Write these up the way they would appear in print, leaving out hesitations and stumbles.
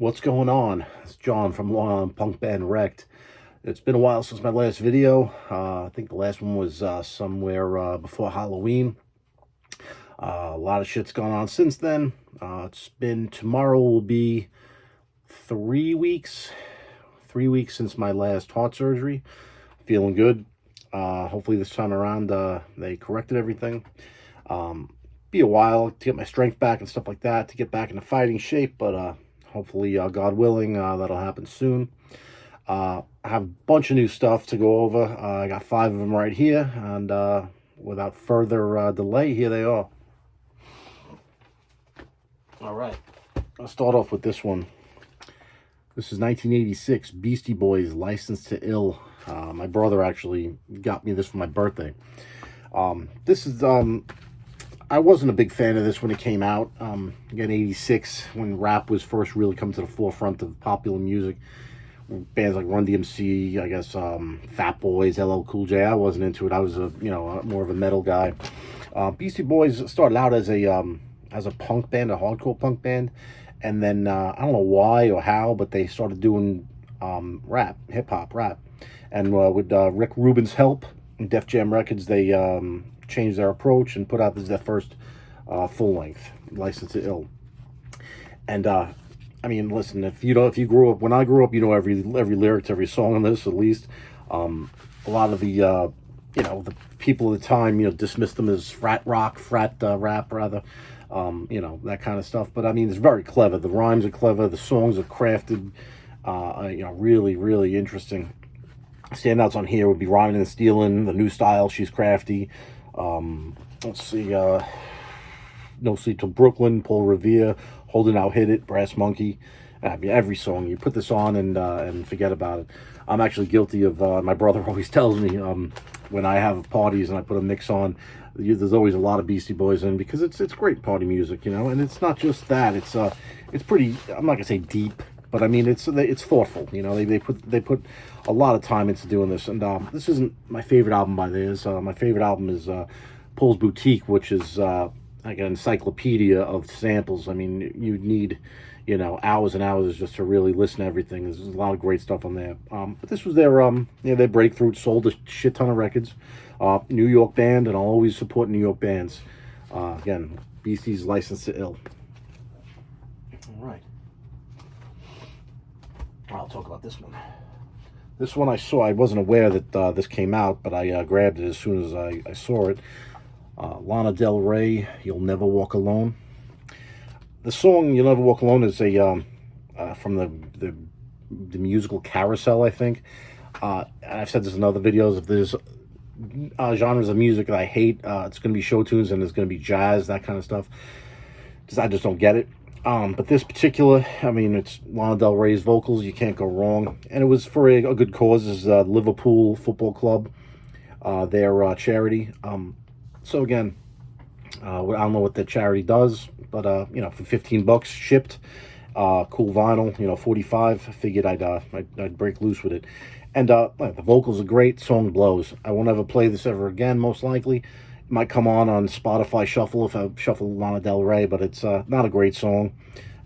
What's going on? It's John from Punk Band Wrecked. It's been a while since my last video. I think the last one was somewhere before Halloween. A lot of shit's gone on since then. Tomorrow will be 3 weeks. 3 weeks since my last heart surgery. Feeling good. Hopefully this time around they corrected everything. Be a while to get my strength back and stuff like that, to get back into fighting shape, but hopefully, God willing, that'll happen soon. I have a bunch of new stuff to go over. I got 5 of them right here, and without further delay, here they are. All right, I'll start off with this one. This is 1986, Beastie Boys, Licensed to Ill. My brother actually got me this for my birthday. I wasn't a big fan of this when it came out. Again, 86, when rap was first really coming to the forefront of popular music. Bands like Run DMC, I guess, Fat Boys, LL Cool J. I wasn't into it. I was more of a metal guy. Beastie Boys started out as a punk band, a hardcore punk band, and then I don't know why or how, but they started doing rap, hip hop rap, and with Rick Rubin's help, Def Jam Records, they changed their approach and put out their first full length, Licensed to Ill. And I mean, listen, if you grew up when I grew up, you know every lyric to every song on this at least. A lot of the the people at the time dismissed them as frat rap rather, that kind of stuff. But I mean, it's very clever. The rhymes are clever. The songs are crafted, really, really interesting. Standouts on here would be Rhyming and Stealing, The New Style, She's Crafty. Let's see, No Sleep Till Brooklyn, Paul Revere, Holding Out Hit It, Brass Monkey. I mean, every song, you put this on and forget about it. I'm actually guilty of, my brother always tells me, when I have parties and I put a mix on, there's always a lot of Beastie Boys in, because it's great party music, and it's not just that, it's pretty, I'm not gonna say deep, but I mean, it's thoughtful, they put a lot of time into doing this, and this isn't my favorite album by theirs. My favorite album is Paul's Boutique, which is like an encyclopedia of samples. I mean, you'd need, hours and hours just to really listen to everything. There's a lot of great stuff on there. But this was their breakthrough. It sold a shit ton of records. New York band, and I'll always support New York bands. Again, Beastie's Licensed to Ill. All right. I'll talk about this one. This one I wasn't aware that this came out, but I grabbed it as soon as I saw it. Lana Del Rey, You'll Never Walk Alone. The song You'll Never Walk Alone is from the musical Carousel, I think. And I've said this in other videos. If there's genres of music that I hate, it's going to be show tunes, and there's going to be jazz, that kind of stuff. Because I just don't get it. But this particular, I mean, it's Lana Del Rey's vocals. You can't go wrong. And it was for a good cause. It's Liverpool Football Club, their charity. So again, I don't know what the charity does, but for $15 shipped, cool vinyl, 45. I figured I'd break loose with it. And the vocals are great. Song blows. I won't ever play this ever again, most likely. It might come on Spotify Shuffle if I shuffle Lana Del Rey, but it's not a great song.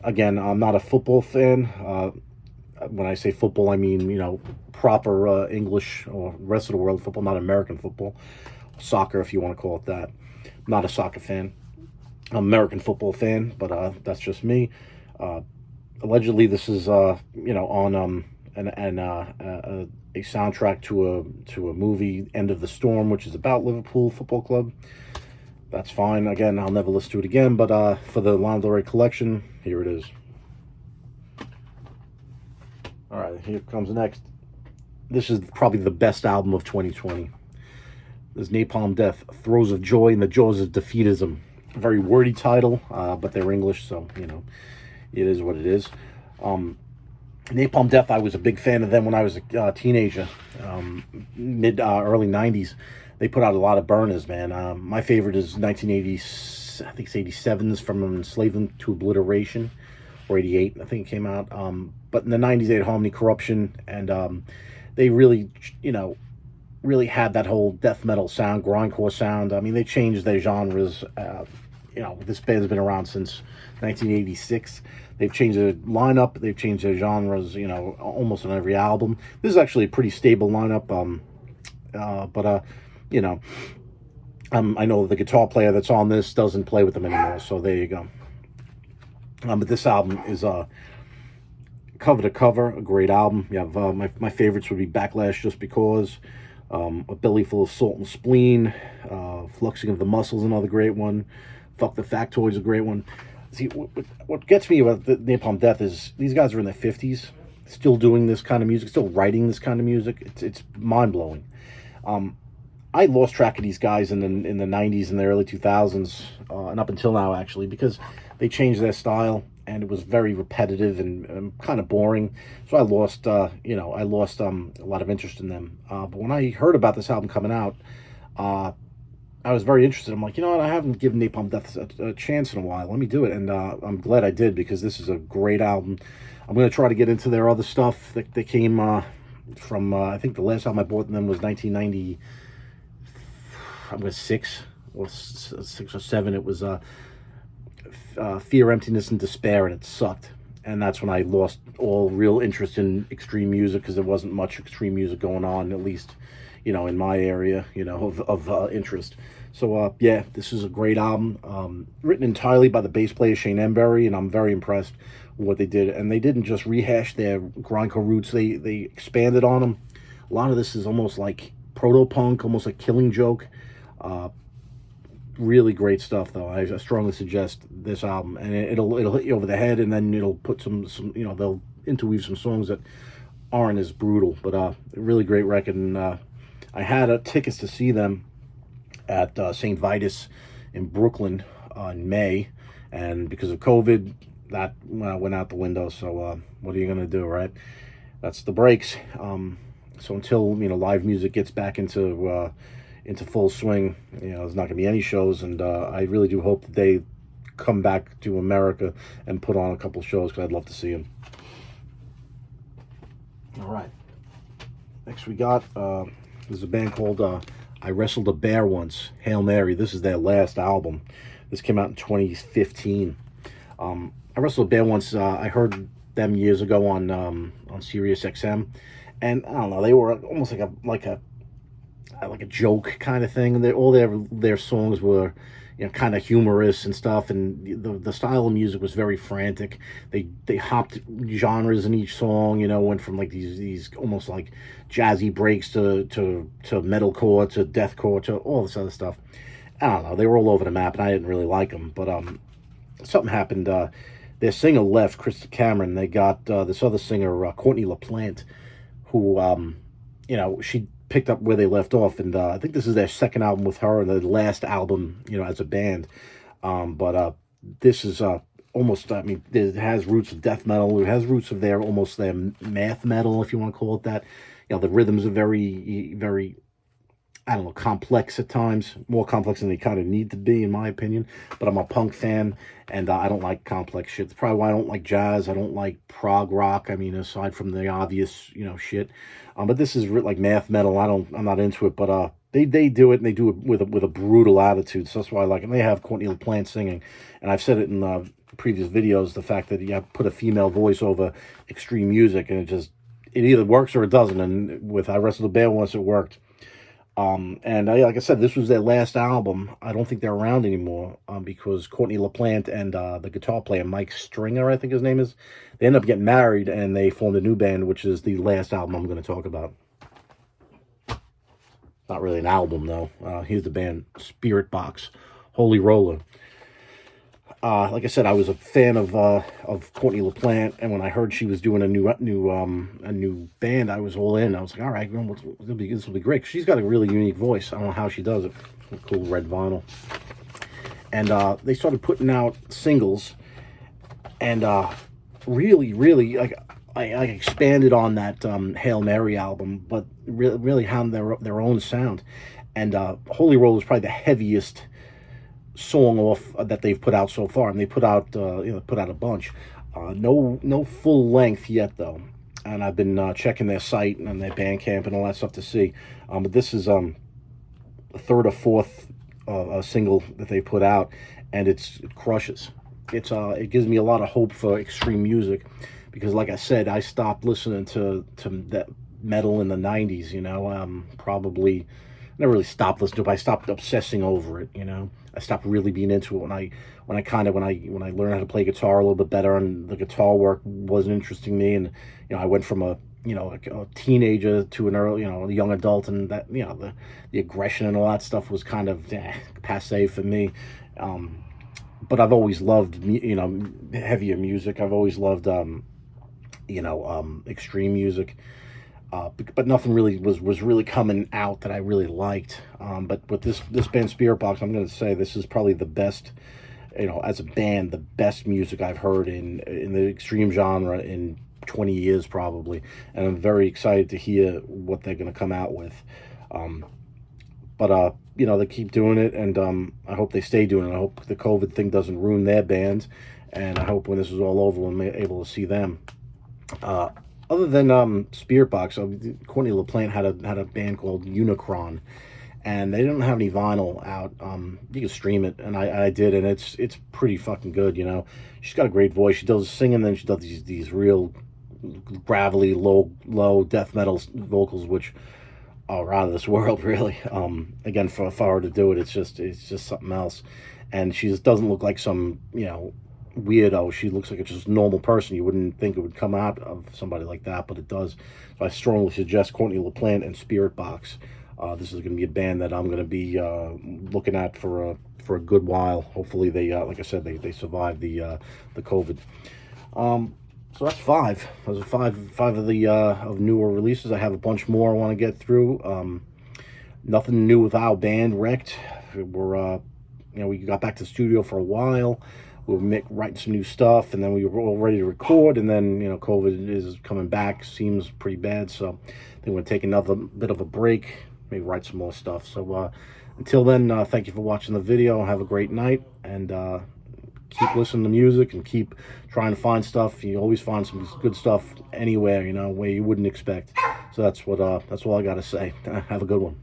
Again, I'm not a football fan. When I say football, I mean, proper English or rest of the world football, not American football. Soccer, if you want to call it that. Not a soccer fan. I'm an American football fan, but that's just me. Allegedly, this is on a soundtrack to a movie, End of the Storm, which is about Liverpool Football Club. That's fine. Again, I'll never listen to it again, but for the Lana Del Rey collection, here it is. All right, here comes next. This is probably the best album of 2020. This is Napalm Death, Throes of Joy in the Jaws of Defeatism. Very wordy title, but they're English, so, it is what it is. Napalm Death, I was a big fan of them when I was a teenager, early 90s. They put out a lot of burners, man. My favorite is 1980, I think it's 87's, From Enslavement to Obliteration, or 88, I think it came out. But in the 90s, they had Harmony Corruption, and they really, really had that whole death metal sound, grindcore sound. I mean, they changed their genres this band's been around since 1986. They've changed their lineup, they've changed their genres, almost on every album. This is actually a pretty stable lineup. But I know the guitar player that's on this doesn't play with them anymore, so there you go. But this album is cover to cover a great album. You have my favorites would be Backlash, Just Because, A Belly Full of Salt and Spleen, Fluxing of the Muscles, another great one. Fuck the Factoid's a great one. See, what gets me about the Napalm Death is these guys are in their 50s, still doing this kind of music, still writing this kind of music. It's mind blowing. I lost track of these guys in the 90s and the early 2000s, and up until now actually, because they changed their style and it was very repetitive and kind of boring. So I lost a lot of interest in them. But when I heard about this album coming out, I was very interested. I'm like, you know what? I haven't given Napalm Death a chance in a while. Let me do it, and I'm glad I did, because this is a great album. I'm going to try to get into their other stuff that came from, I think the last album I bought them was 1990. I was 6 or 7. It was Fear, Emptiness, and Despair, and it sucked. And that's when I lost all real interest in extreme music, because there wasn't much extreme music going on, at least, in my area, of interest. So, yeah, this is a great album, written entirely by the bass player Shane Embury, and I'm very impressed with what they did. And they didn't just rehash their grindcore roots, they expanded on them. A lot of this is almost like proto-punk, almost like Killing Joke. Really great stuff, though. I strongly suggest this album, and it'll hit you over the head, and then it'll put some they'll interweave some songs that aren't as brutal, but a really great record. And I had tickets to see them at St. Vitus in Brooklyn in May, and because of COVID, that went out the window. So what are you gonna do, right? That's the breaks. So until live music gets back into full swing, there's not going to be any shows, and I really do hope that they come back to America and put on a couple shows, because I'd love to see them. All right. Next we got, there's a band called I Wrestled a Bear Once, Hail Mary. This is their last album. This came out in 2015. I Wrestled a Bear Once, I heard them years ago on Sirius XM, and I don't know, they were almost like a joke kind of thing. All their songs were, kind of humorous and stuff, and the style of music was very frantic. They hopped genres in each song. Went from like these almost like jazzy breaks to metalcore to deathcore to all this other stuff. I don't know. They were all over the map, and I didn't really like them. But something happened. Their singer left, Krista Cameron. They got this other singer, Courtney LaPlante, who she picked up where they left off, and I think this is their second album with her, and their last album, as a band. But this is almost, it has roots of death metal. It has roots of their math metal, if you want to call it that. The rhythms are very, very, I don't know, complex at times, more complex than they kind of need to be, in my opinion. But I'm a punk fan, and I don't like complex shit. It's probably why I don't like jazz. I don't like prog rock. Aside from the obvious, shit. But this is like math metal. I'm not into it. But they do it, and they do it with a brutal attitude. So that's why I like it. And they have Courtney LaPlante singing, and I've said it in previous videos. The fact that you have put a female voice over extreme music, and it either works or it doesn't. And with I Wrestled a Bear Once, it worked. And like I said, this was their last album. I don't think they're around anymore, because Courtney LaPlante and the guitar player, Mike Stringer, I think his name is, they ended up getting married, and they formed a new band, which is the last album I'm going to talk about. Not really an album, though. Here's the band Spirit Box, Holy Roller. Like I said, I was a fan of Courtney LaPlante, and when I heard she was doing a new band, I was all in. I was like, all right, this will be great. 'Cause she's got a really unique voice. I don't know how she does it. Cool red vinyl. And they started putting out singles, and really, really, like I expanded on that Hail Mary album, but really had their own sound. And Holy Roll is probably the heaviest song off that they've put out so far, and they put out a bunch. No full length yet, though. And I've been checking their site and their Bandcamp and all that stuff to see. But this is the third or fourth single that they put out, and it crushes. It gives me a lot of hope for extreme music, because like I said, I stopped listening to that metal in the 90s, probably never really stopped listening to it, but I stopped obsessing over it, I stopped really being into it when I learned how to play guitar a little bit better, and the guitar work wasn't interesting me, and I went from a teenager to an early, a young adult, and that, the aggression and all that stuff was kind of passe for me. But I've always loved, heavier music. I've always loved, extreme music. But nothing really was really coming out that I really liked. But with this band Spirit Box, I'm going to say this is probably the best, as a band, the best music I've heard in the extreme genre in 20 years probably. And I'm very excited to hear what they're going to come out with. But they keep doing it, and I hope they stay doing it. I hope the COVID thing doesn't ruin their band, and I hope when this is all over, I'm able to see them. Other than Spirit Box, Courtney LaPlante had a band called Unicron, and they didn't have any vinyl out. You can stream it, and I did, and it's pretty fucking good. She's got a great voice. She does singing, then she does these real gravelly, low death metal vocals, which are out of this world, really. Again, for her to do it, it's just something else. And she just doesn't look like some weirdo. She looks like a just normal person. You wouldn't think it would come out of somebody like that, but it does. So I strongly suggest Courtney LaPlante and Spirit Box. This is going to be a band that I'm going to be looking at for a good while. Hopefully they, like I said, they survive the COVID. So that's five. Those are five of the of newer releases. I have a bunch more I want to get through. Nothing new with our band, Wrecked. We got back to the studio for a while. We were writing some new stuff, and then we were all ready to record, and then COVID is coming back. Seems pretty bad, so I think we're going to take another bit of a break, maybe write some more stuff. So until then, thank you for watching the video. Have a great night, and keep listening to music and keep trying to find stuff. You always find some good stuff anywhere, where you wouldn't expect. So that's all I got to say. Have a good one.